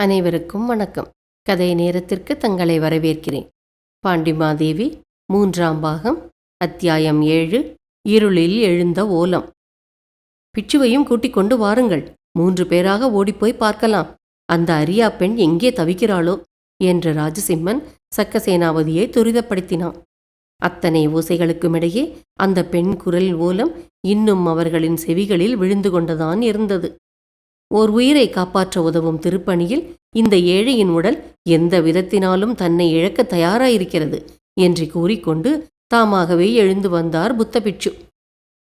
அனைவருக்கும் வணக்கம். கதை நேரத்திற்கு தங்களை வரவேற்கிறேன். பாண்டிமாதேவி 3ஆம் பாகம், அத்தியாயம் 7. இருளில் எழுந்த ஓலம். பிச்சுவையும் கூட்டிக் கொண்டு வாருங்கள், 3 பேராக ஓடிப்போய் பார்க்கலாம். அந்த அரியா பெண் எங்கே தவிக்கிறாளோ என்று ராஜசிம்மன் சக்கசேனாபதியை துரிதப்படுத்தினான். அத்தனை ஓசைகளுக்குமிடையே அந்த பெண் குரல் ஓலம் இன்னும் அவர்களின் செவிகளில் விழுந்து கொண்டுதான் இருந்தது. ஓர் உயிரை காப்பாற்ற உதவும் திருப்பணியில் இந்த ஏழையின் உடல் எந்த விதத்தினாலும் தன்னை இழக்க தயாராயிருக்கிறது என்று கூறிக்கொண்டு தாமாகவே எழுந்து வந்தார் புத்தபிட்சு.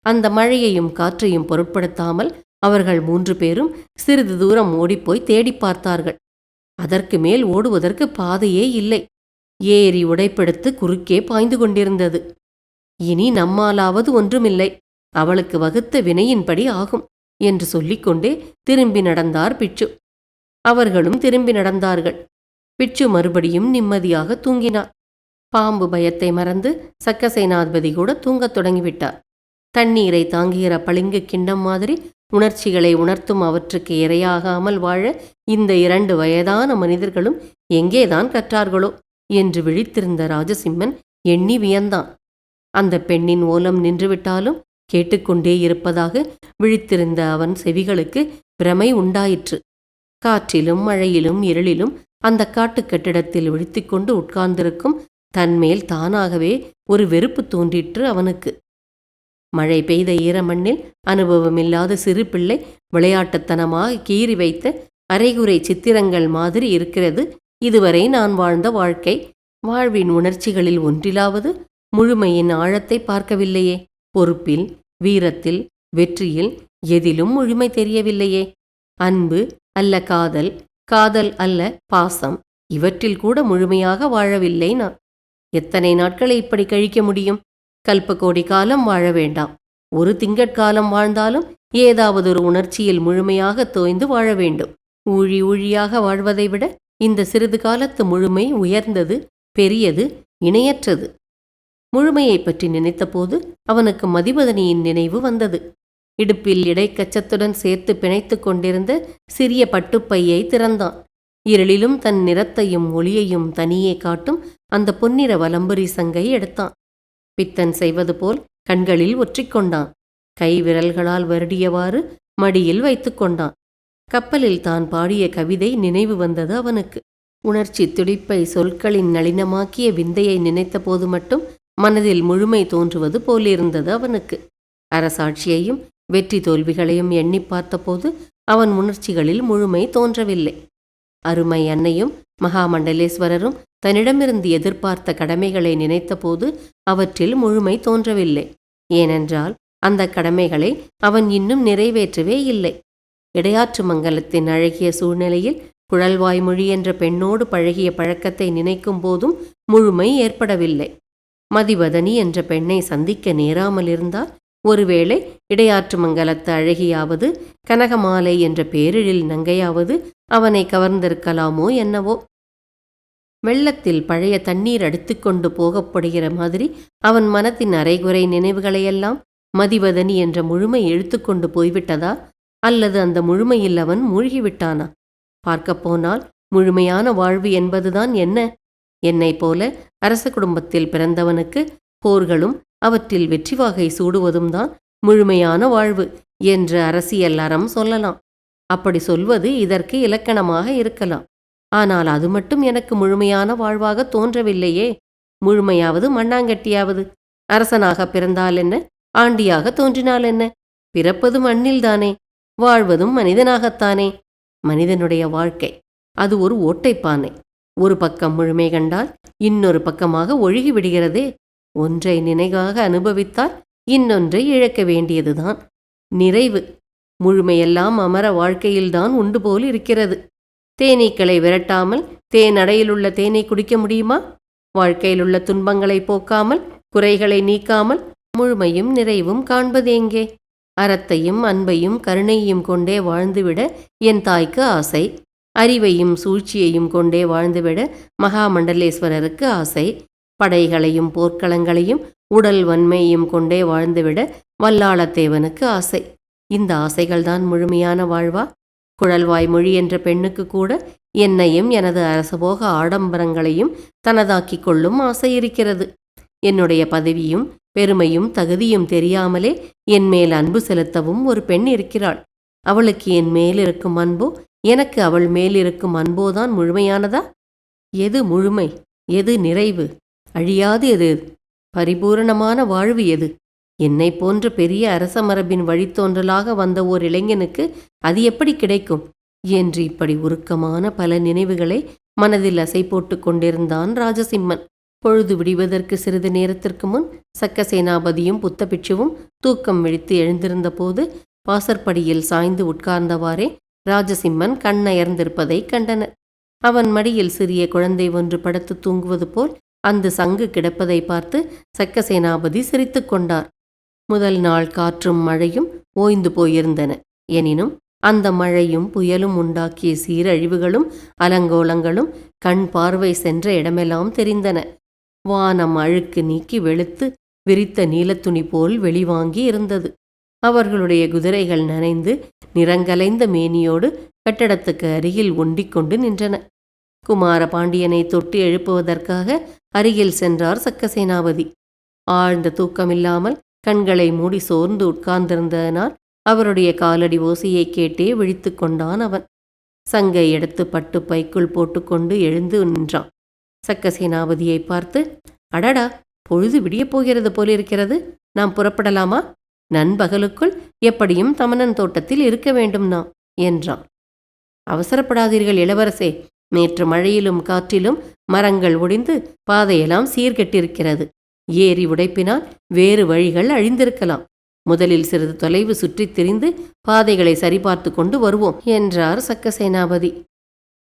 அந்த மழையையும் காற்றையும் பொருட்படுத்தாமல் அவர்கள் 3 பேரும் சிறிது தூரம் ஓடிப்போய் தேடி பார்த்தார்கள். அதற்கு மேல் ஓடுவதற்கு பாதையே இல்லை. ஏரி உடைப்பெடுத்து குறுக்கே பாய்ந்து கொண்டிருந்தது. இனி நம்மாலாவது ஒன்றுமில்லை, அவளுக்கு வகுத்த வினையின்படி ஆகும் என்று சொல்லிக்கொண்டே திரும்பி நடந்தார் பிட்சு. அவர்களும் திரும்பி நடந்தார்கள். பிட்சு மறுபடியும் நிம்மதியாக தூங்கினார். பாம்பு பயத்தை மறந்து சக்கசேனாதிபதி கூட தூங்கத் தொடங்கிவிட்டார். தண்ணீரை தாங்குகிற பளிங்கு கிண்ணம் மாதிரி உணர்ச்சிகளை உணர்த்தும் அவற்றுக்கு இரையாகாமல் வாழ இந்த 2 வயதான மனிதர்களும் எங்கேதான் கற்றார்களோ என்று விழித்திருந்த ராஜசிம்மன் எண்ணி வியந்தான். அந்த பெண்ணின் ஓலம் நின்றுவிட்டாலும் கேட்டுக்கொண்டே இருப்பதாக விழித்திருந்த அவன் செவிகளுக்கு பிரமை உண்டாயிற்று. காற்றிலும் மழையிலும் இருளிலும் அந்த காட்டுக் கட்டிடத்தில் விழித்துக்கொண்டு உட்கார்ந்திருக்கும் தன்மேல் தானாகவே ஒரு வெறுப்பு தோன்றிற்று அவனுக்கு. மழை பெய்த ஈரமண்ணில் அனுபவமில்லாத சிறு பிள்ளை விளையாட்டுத்தனமாக கீறி வைத்த அரைகுறை சித்திரங்கள் மாதிரி இருக்கிறது இதுவரை நான் வாழ்ந்த வாழ்க்கை. வாழ்வின் உணர்ச்சிகளில் ஒன்றிலாவது முழுமையின் ஆழத்தை பார்க்கவில்லையே. பொறுப்பில், வீரத்தில், வெற்றியில் எதிலும் முழுமை தெரியவில்லையே. அன்பு அல்ல காதல், காதல் அல்ல பாசம், இவற்றில் கூட முழுமையாக வாழவில்லை நான். எத்தனை நாட்களை இப்படி கழிக்க முடியும்? கல்பகோடி காலம் வாழ வேண்டாம், ஒரு திங்கட்காலம் வாழ்ந்தாலும் ஏதாவது ஒரு உணர்ச்சியில் முழுமையாக தோய்ந்து வாழ வேண்டும். ஊழி ஊழியாக வாழ்வதை விட இந்த சிறிது காலத்து முழுமை உயர்ந்தது, பெரியது, இணையற்றது. முழுமையை பற்றி நினைத்தபோது அவனுக்கு மதிவதனியின் நினைவு வந்தது. இடுப்பில் இடைக்கச்சத்துடன் சேர்த்து பிணைத்து கொண்டிருந்த சிறிய பட்டுப்பையை திறந்தான். இருளிலும் தன் நிறத்தையும் ஒளியையும் தனியே காட்டும் அந்த பொன்னிற வலம்புரி சங்கை எடுத்தான். பித்தன் செய்வது போல் கண்களில் ஒற்றிக்கொண்டான். கை விரல்களால் வருடியவாறு மடியில் வைத்து கொண்டான். கப்பலில் தான் பாடிய கவிதை நினைவு வந்தது அவனுக்கு. உணர்ச்சி துடிப்பை சொற்களின் நளினமாக்கிய விந்தையை நினைத்த போது மட்டும் மனதில் முழுமை தோன்றுவது போலிருந்தது அவனுக்கு. அரசாட்சியையும் வெற்றி தோல்விகளையும் எண்ணி பார்த்தபோது அவன் உணர்ச்சிகளில் முழுமை தோன்றவில்லை. அருமை அன்னையும் மகாமண்டலேஸ்வரரும் தன்னிடமிருந்து எதிர்பார்த்த கடமைகளை நினைத்தபோது அவற்றில் முழுமை தோன்றவில்லை. ஏனென்றால் அந்த கடமைகளை அவன் இன்னும் நிறைவேற்றவே இல்லை. இடையாற்று மங்கலத்தின் அழகிய சூழ்நிலையில் குழல்வாய்மொழி என்ற பெண்ணோடு பழகிய பழக்கத்தை நினைக்கும் போதும் முழுமை ஏற்படவில்லை. மதிவதனி என்ற பெண்ணை சந்திக்க நேராமல் இருந்தால் ஒருவேளை இடையாற்று மங்கலத்து அழகியாவது கனகமாலை என்ற பேரிழில் நங்கையாவது அவனை கவர்ந்திருக்கலாமோ என்னவோ. வெள்ளத்தில் பழைய தண்ணீர் அடித்துக்கொண்டு போகப்படுகிற மாதிரி அவன் மனத்தின் அரைகுறை நினைவுகளையெல்லாம் மதிவதனி என்ற முழுமை இழுத்துக்கொண்டு போய்விட்டதா, அல்லது அந்த முழுமையில் அவன் மூழ்கிவிட்டானா? பார்க்கப்போனால் முழுமையான வாழ்வு என்பதுதான் என்ன? என்னை போல அரச குடும்பத்தில் பிறந்தவனுக்கு போர்களும் அவற்றில் வெற்றி வாகை சூடுவதும் தான் முழுமையான வாழ்வு என்று அரசியல் அறம் சொல்லலாம். அப்படி சொல்வது இதற்கு இலக்கணமாக இருக்கலாம். ஆனால் அது மட்டும் எனக்கு முழுமையான வாழ்வாக தோன்றவில்லையே. முழுமையாவது மண்ணாங்கட்டியாவது. அரசனாக பிறந்தால் என்ன, ஆண்டியாக தோன்றினால் என்ன? பிறப்பது மண்ணில்தானே, வாழ்வதும் மனிதனாகத்தானே. மனிதனுடைய வாழ்க்கை அது ஒரு ஓட்டைப்பானை. ஒரு பக்கம் முழுமை கண்டால் இன்னொரு பக்கமாக ஒழுகி விடுகிறதே. ஒன்றை நினைவாக அனுபவித்தால் இன்னொன்றை இழக்க வேண்டியதுதான். நிறைவு முழுமையெல்லாம் அமர வாழ்க்கையில்தான் உண்டு போல் இருக்கிறது. தேனீக்களை விரட்டாமல் தேனடையிலுள்ள தேனை குடிக்க முடியுமா? வாழ்க்கையிலுள்ள துன்பங்களை போக்காமல், குறைகளை நீக்காமல் முழுமையும் நிறைவும் காண்பது எங்கே? அறத்தையும் அன்பையும் கருணையும் கொண்டே வாழ்ந்துவிட என் தாய்க்கு ஆசை. அறிவையும் சூழ்ச்சியையும் கொண்டே வாழ்ந்துவிட மகாமண்டலேஸ்வரருக்கு ஆசை. படைகளையும் போர்க்களங்களையும் உடல் வன்மையும் கொண்டே வாழ்ந்துவிட வல்லாளத்தேவனுக்கு ஆசை. இந்த ஆசைகள்தான் முழுமையான வாழ்வா? குழல்வாய்மொழி என்ற பெண்ணுக்கு கூட என்னையும் எனது அரசபோக ஆடம்பரங்களையும் தனதாக்கிக் கொள்ளும் ஆசை இருக்கிறது. என்னுடைய பதவியும் பெருமையும் தகுதியும் தெரியாமலே என் மேல் அன்பு செலுத்தவும் ஒரு பெண் இருக்கிறாள். அவளுக்கு என் மேலிருக்கும் அன்போ எனக்கு அவள் மேலிருக்கும் அன்போதான் முழுமையானதா? எது முழுமை, எது நிறைவு, அழியாது எது, பரிபூரணமான வாழ்வு எது? என்னை போன்ற பெரிய அரச மரபின் வழித்தோன்றலாக வந்த ஓர் இளைஞனுக்கு அது எப்படி கிடைக்கும் என்று இப்படி உருக்கமான பல நினைவுகளை மனதில் அசை போட்டு கொண்டிருந்தான் ராஜசிம்மன். பொழுது விடிவதற்கு சிறிது நேரத்திற்கு முன் சக்கசேனாபதியும் புத்தபிட்சுவும் தூக்கம் விழித்து எழுந்திருந்த போது வாசற்படியில் சாய்ந்து உட்கார்ந்தவாறே ராஜசிம்மன் கண்ணயர்ந்திருப்பதைக் கண்டனர். அவன் மடியில் சிறிய குழந்தை ஒன்று படுத்து தூங்குவது போல் அந்த சங்கு கிடப்பதை பார்த்து சக்கசேனாபதி சிரித்து கொண்டார். முதல் நாள் காற்றும் மழையும் ஓய்ந்து போயிருந்தன. எனினும் அந்த மழையும் புயலும் உண்டாக்கிய சீரழிவுகளும் அலங்கோலங்களும் கண் பார்வை சென்ற இடமெல்லாம் தெரிந்தன. வானம் அழுக்கு நீக்கி வெளுத்து விரித்த நீலத்துணி போல் வெளிவாங்கி இருந்தது. அவர்களுடைய குதிரைகள் நனைந்து நிறங்கலைந்த மேனியோடு கட்டடத்துக்கு அருகில் ஒண்டிக்கொண்டு நின்றன. குமார பாண்டியனை தொட்டு எழுப்புவதற்காக அருகில் சென்றார் சக்கசேனாபதி. ஆழ்ந்த தூக்கமில்லாமல் கண்களை மூடி சோர்ந்து உட்கார்ந்திருந்ததனால் அவருடைய காலடி ஓசையை கேட்டே விழித்து கொண்டான் அவன். சங்கை எடுத்து பட்டு பைக்குள் போட்டுக்கொண்டு எழுந்து நின்றான். சக்கசேனாபதியை பார்த்து, அடடா, பொழுது விடியப் போகிறது போலிருக்கிறது, நாம் புறப்படலாமா? நண்பகலுக்குள் எப்படியும் தமனன் தோட்டத்தில் இருக்க வேண்டும் நாம் என்றான். அவசரப்படாதீர்கள் இளவரசே, நேற்று மழையிலும் காற்றிலும் மரங்கள் ஒடிந்து பாதையெல்லாம் சீர்கெட்டிருக்கிறது. ஏரி உடைப்பினால் வேறு வழிகள் அழிந்திருக்கலாம். முதலில் சிறிது தொலைவு சுற்றித் திரிந்து பாதைகளை சரிபார்த்து கொண்டு வருவோம் என்றார் சக்கசேனாபதி.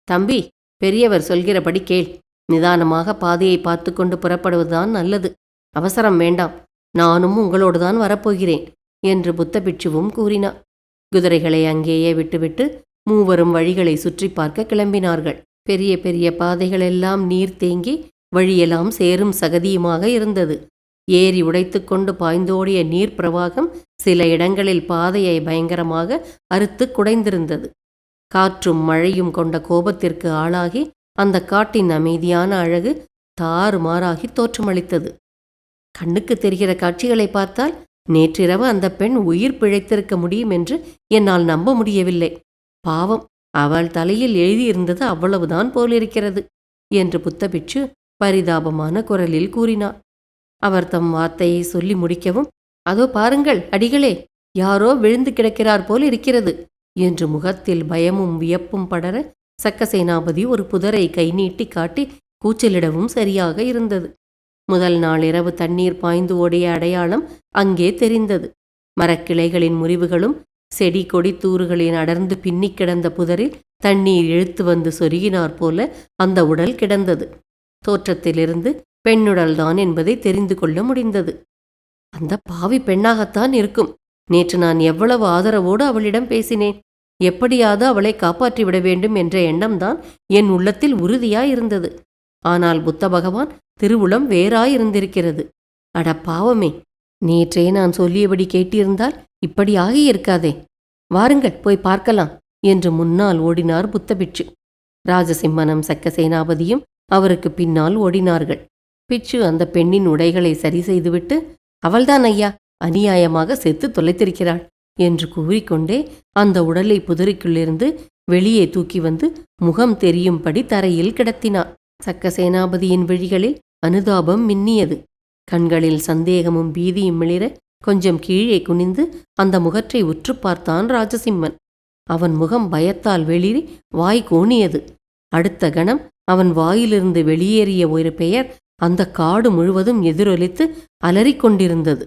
தம்பி, பெரியவர் சொல்கிறபடி கேள். நிதானமாக பாதையை பார்த்து கொண்டு புறப்படுவதுதான் நல்லது. அவசரம் வேண்டாம். நானும் உங்களோடுதான் வரப்போகிறேன் என்று புத்தபிட்சுவும் கூறினார். குதிரைகளை அங்கேயே விட்டுவிட்டு மூவரும் வழிகளை சுற்றி பார்க்க கிளம்பினார்கள். பெரிய பெரிய பாதைகளெல்லாம் நீர் தேங்கி வழியெல்லாம் சேரும் சகதியுமாக இருந்தது. ஏரி உடைத்து கொண்டு பாய்ந்தோடிய நீர் பிரவாகம் சில இடங்களில் பாதையை பயங்கரமாக அறுத்து குடைந்திருந்தது. காற்றும் மழையும் கொண்ட கோபத்திற்கு ஆளாகி அந்த காட்டின் அமைதியான அழகு தாறுமாறாகி தோற்றமளித்தது. கண்ணுக்கு தெரிகிற காட்சிகளை பார்த்தால் நேற்றிரவு அந்த பெண் உயிர் பிழைத்திருக்க முடியும் என்று என்னால் நம்ப முடியவில்லை. பாவம், அவள் தலையில் எழுதியிருந்தது அவ்வளவுதான் போலிருக்கிறது என்று புத்தபிட்சு பரிதாபமான குரலில் கூறினார். அவர் தம் வார்த்தையை சொல்லி முடிக்கவும், அதோ பாருங்கள் அடிகளே, யாரோ விழுந்து கிடக்கிறார் போல் இருக்கிறது என்று முகத்தில் பயமும் வியப்பும் படர சக்கசேனாபதி ஒரு புதரை கை நீட்டி காட்டி கூச்சலிடவும் சரியாக இருந்தது. முதல் நாள் இரவு தண்ணீர் பாய்ந்து ஓடிய அடையாளம் அங்கே தெரிந்தது. மரக்கிளைகளின் முறிவுகளும் செடி கொடி தூறுகளின் அடர்ந்து பின்னி கிடந்த புதரில் தண்ணீர் இழுத்து வந்து சொருகினார் போல அந்த உடல் கிடந்தது. தோற்றத்திலிருந்து பெண்ணுடல்தான் என்பதை தெரிந்து கொள்ள முடிந்தது. அந்த பாவி பெண்ணாகத்தான் இருக்கும். நேற்று நான் எவ்வளவு ஆதரவோடு அவளிடம் பேசினேன். எப்படியாவது அவளை காப்பாற்றிவிட வேண்டும் என்ற எண்ணம்தான் என் உள்ளத்தில் உறுதியாயிருந்தது. ஆனால் புத்த பகவான் திருவுளம் வேறாயிருந்திருக்கிறது. அட பாவமே, நேற்றே நான் சொல்லியபடி கேட்டிருந்தால் இப்படி ஆகியிருக்காதே. வாருங்கள் போய் பார்க்கலாம் என்று முன்னால் ஓடினார் புத்தபிட்சு. ராஜசிம்மனும் சக்கசேனாபதியும் அவருக்கு பின்னால் ஓடினார்கள். பிட்சு அந்த பெண்ணின் உடைகளை சரி செய்துவிட்டு, அவள்தான் ஐயா, அநியாயமாக செத்து தொலைத்திருக்கிறாள் என்று கூறிக்கொண்டே அந்த உடலை புதருக்குள்ளிருந்து வெளியே தூக்கி வந்து முகம் தெரியும்படி தரையில் கிடத்தினார். சக்கசேனாபதியின் விழிகளில் அனுதாபம் மின்னியது. கண்களில் சந்தேகமும் பீதியும் மிளிர கொஞ்சம் கீழே குனிந்து அந்த முகத்தை உற்று பார்த்தான் ராஜசிம்மன். அவன் முகம் பயத்தால் வெளிரி வாய் கோணியது. அடுத்த கணம் அவன் வாயிலிருந்து வெளியேறிய ஒரு பெயர் அந்த காடு முழுவதும் எதிரொலித்து அலறிக்கொண்டிருந்தது.